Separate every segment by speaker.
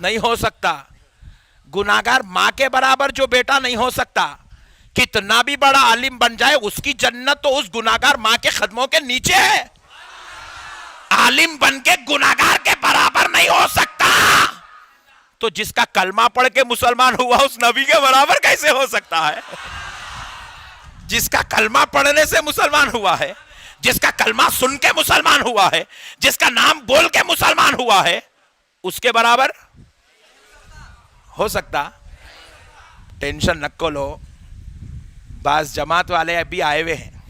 Speaker 1: नहीं हो सकता। गुनाहगार मां के बराबर जो बेटा नहीं हो सकता, कितना भी बड़ा आलिम बन जाए उसकी जन्नत तो उस गुनाहगार मां के कदमों के नीचे है। आलिम बन के गुनाहगार के बराबर नहीं हो सकता, तो जिसका कलमा पढ़ के मुसलमान हुआ उस नबी के बराबर कैसे हो सकता है? जिसका कलमा पढ़ने से मुसलमान हुआ है, जिसका कलमा सुन के मुसलमान हुआ है, जिसका नाम बोल के मुसलमान हुआ है, उसके बराबर हो सकता? टेंशन न लो, बास जमात वाले अभी आए हुए हैं,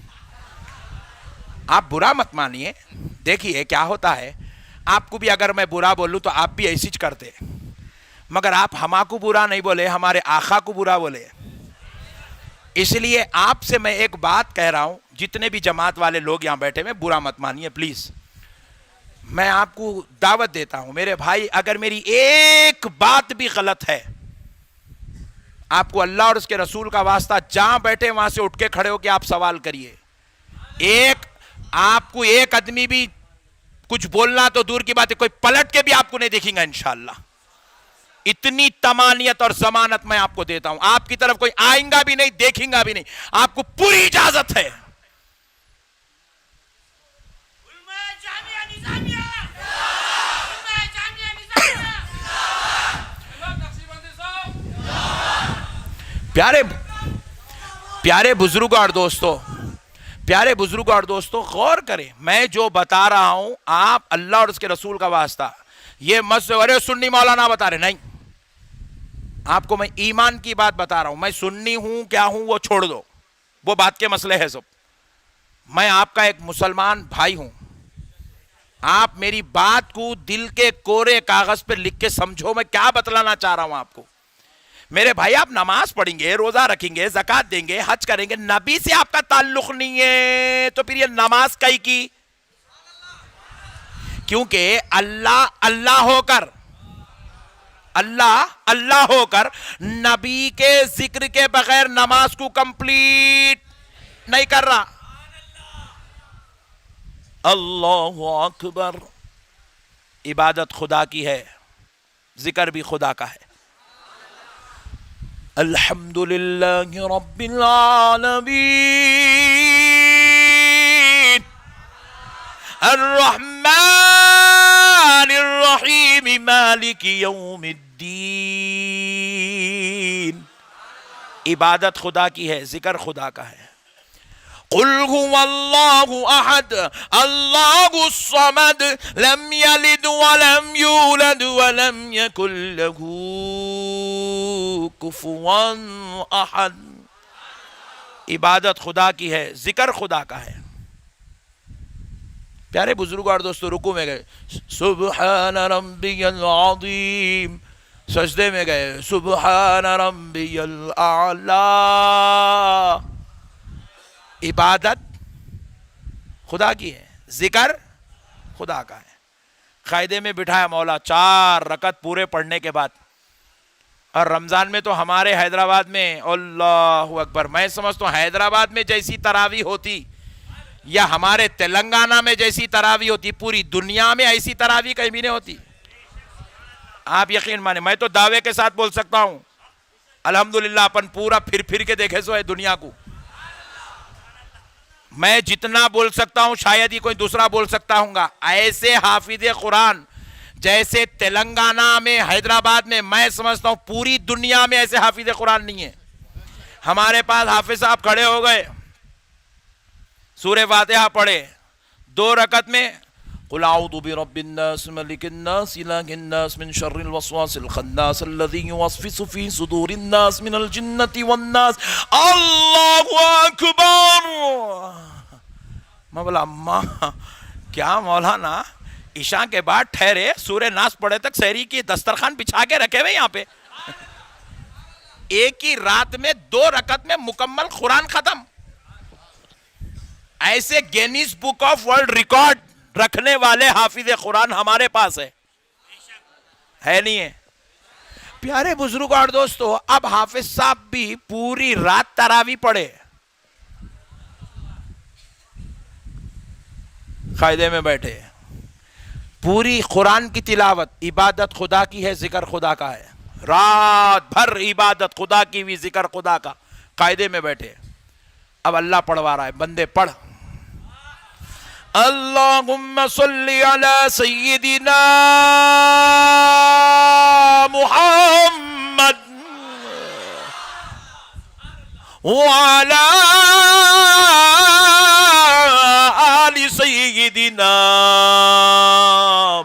Speaker 1: आप बुरा मत मानिए। देखिए क्या होता है, आपको भी अगर मैं बुरा बोलूं तो आप भी ऐसी करते, मगर आप हमाको बुरा नहीं बोले, हमारे आका को बुरा बोले। इसलिए आपसे मैं एक बात कह रहा हूं, जितने भी जमात वाले लोग यहां बैठे हुए, बुरा मत मानिए प्लीज। मैं आपको दावत देता हूं मेरे भाई, अगर मेरी एक बात भी गलत है, आपको अल्लाह और उसके रसूल का वास्ता, जहां बैठे वहां से उठ के खड़े हो के आप सवाल करिए। आपको एक आदमी भी कुछ बोलना तो दूर की बात है, कोई पलट के भी आपको नहीं देखेगा इंशाअल्लाह। इतनी तमानियत और जमानत मैं आपको देता हूं, आपकी तरफ कोई आएगा भी नहीं, देखेगा भी नहीं, आपको पूरी इजाजत है। प्यारे बुजुर्ग और दोस्तों, प्यारे बुजुर्ग और दोस्तों, गौर करें, मैं जो बता रहा हूं, आप अल्लाह और उसके रसूल का वास्ता ये मत से अरे सुन्नी मौलाना बता रहे, नहीं, आपको मैं ईमान की बात बता रहा हूं। मैं सुन्नी हूं क्या हूं वो छोड़ दो, वो बात के मसले है सब। मैं आपका एक मुसलमान भाई हूं, आप मेरी बात को दिल के कोरे कागज पर लिख के समझो। मैं क्या बतलाना चाह रहा हूं आपको। मेरे भाई, आप नमाज पढ़ेंगे, रोजा रखेंगे, ज़कात देंगे, हज करेंगे, नबी से आपका ताल्लुक नहीं है, तो फिर ये नमाज कई की? क्योंकि अल्लाह अल्लाह होकर नबी के जिक्र के बगैर नमाज को कंप्लीट नहीं कर रहा। अल्लाहु अकबर, इबादत खुदा की है, जिक्र भी खुदा का है। अल्हम्दुलिल्लाहि रब्बिल आलमीन अर्रहमानिर रहीम मालिकी यौमिद्दीन। इबादत खुदा की है, जिक्र खुदा का है। कुल हुवल्लाहु अहद अल्लाहुस समद लम यलिद वलम यूलद वलम यकुल लहू कुफुवन अहद। इबादत खुदा की है, जिक्र खुदा का है। प्यारे बुजुर्ग और दोस्तों, रुकू में गए सुब्हान रब्बियल अज़ीम, सजदे में गए सुब्हान रब्बियल आला। इबादत खुदा की है, जिक्र खुदा का है। कायदे में बिठाया मौला 4 रकत पूरे पढ़ने के बाद। और रमजान में तो हमारे हैदराबाद में अल्लाहु अकबर, मैं समझता हूँ हैदराबाद में जैसी तरावी होती या हमारे तेलंगाना में जैसी तरावी होती, पूरी दुनिया में ऐसी तरावी कहीं भी नहीं होती। आप यकीन माने, मैं तो दावे के साथ बोल सकता हूं, अल्हम्दुलिल्लाह अपन पूरा फिर फिर के देखे सो है दुनिया को। मैं जितना बोल सकता हूं शायद ही कोई दूसरा बोल सकता हूँगा। ऐसे हाफिज़े कुरान जैसे तेलंगाना में, हैदराबाद में, मैं समझता हूं पूरी दुनिया में ऐसे हाफिज़े कुरान नहीं है। हमारे पास हाफिज साहब खड़े हो गए, सूरे फातिहा पढ़े 2 रकत में, कुल औज़ु बिरब्बिन नास मलिकिन नास इलाहिन नास मिन शर्रिल वस्वासिल खन्नास अल्लज़ी युवस्विसु फी सुदूरिन नास मिनल जिन्नति वन नास। अल्लाहु अकबर। मैं बोला अम्मा क्या मौलाना ईशा के बाद ठहरे, सूरे नास पढ़े तक सहरी की दस्तरखान बिछा के रखे हुए यहाँ पे। एक ही रात में 2 रकत में मुकम्मल कुरान खत्म। ऐसे Guinness book of world record रखने वाले हाफिज़े कुरान हमारे पास है नहीं है। प्यारे बुजुर्ग और दोस्तों, अब हाफिज साहब भी पूरी रात तरावी पढ़े, कायदे में बैठे, पूरी कुरान की तिलावत इबादत खुदा की है, जिक्र खुदा का है। रात भर इबादत खुदा की भी, जिक्र खुदा का, कायदे में बैठे। अब अल्लाह पढ़वा रहा है, बंदे पढ़। अल्लाहुम्मा सल्ली अला सय्यिदिना मुहम्मद व अला आलि सय्यिदिना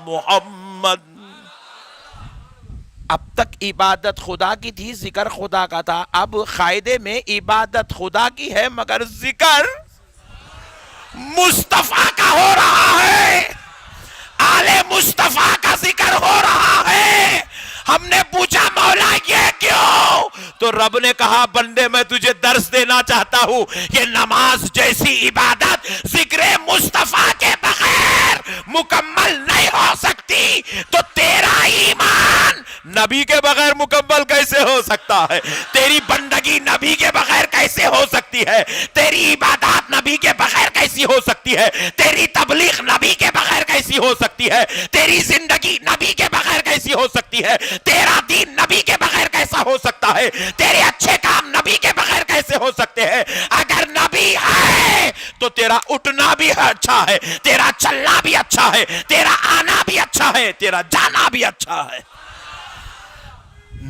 Speaker 1: मुहम्मद। अब तक इबादत खुदा की थी, जिक्र खुदा का था। अब कायदे में इबादत खुदा की है, मगर जिक्र मुस्तफा का हो रहा है। आले मुस्तफा का जिक्र हो रहा है। हमने पूछा मौला ये क्यों? तो रब ने कहा बंदे मैं तुझे दर्श देना चाहता हूं, ये नमाज जैसी इबादत जिक्र मुस्तफा के बगैर मुकम्मल नहीं हो सकती। तो तेरा ईमान नबी के बगैर मुकम्मल कैसे हो सकता है? तेरी बंदगी नबी के बगैर कैसे हो सकती है? तेरी इबादत नबी के बगैर कैसी हो सकती है? तेरी तबलीग नबी के बगैर कैसी हो सकती है? तेरी जिंदगी नबी के बगैर कैसी हो सकती है? तेरा दीन नबी के बगैर कैसा हो सकता है? तेरे अच्छे काम नबी के बगैर कैसे हो सकते हैं? अगर नबी है तो तेरा उठना भी अच्छा है, तेरा चलना भी अच्छा है, तेरा आना भी अच्छा है, तेरा जाना भी अच्छा है।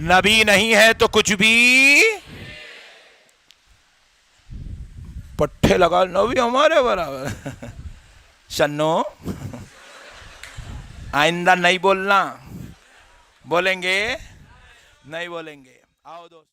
Speaker 1: नबी नहीं है तो कुछ भी पट्टे लगा, नबी हमारे बराबर। शन्नो आइंदा नहीं बोलना। बोलेंगे? नहीं बोलेंगे। आओ दोस्त।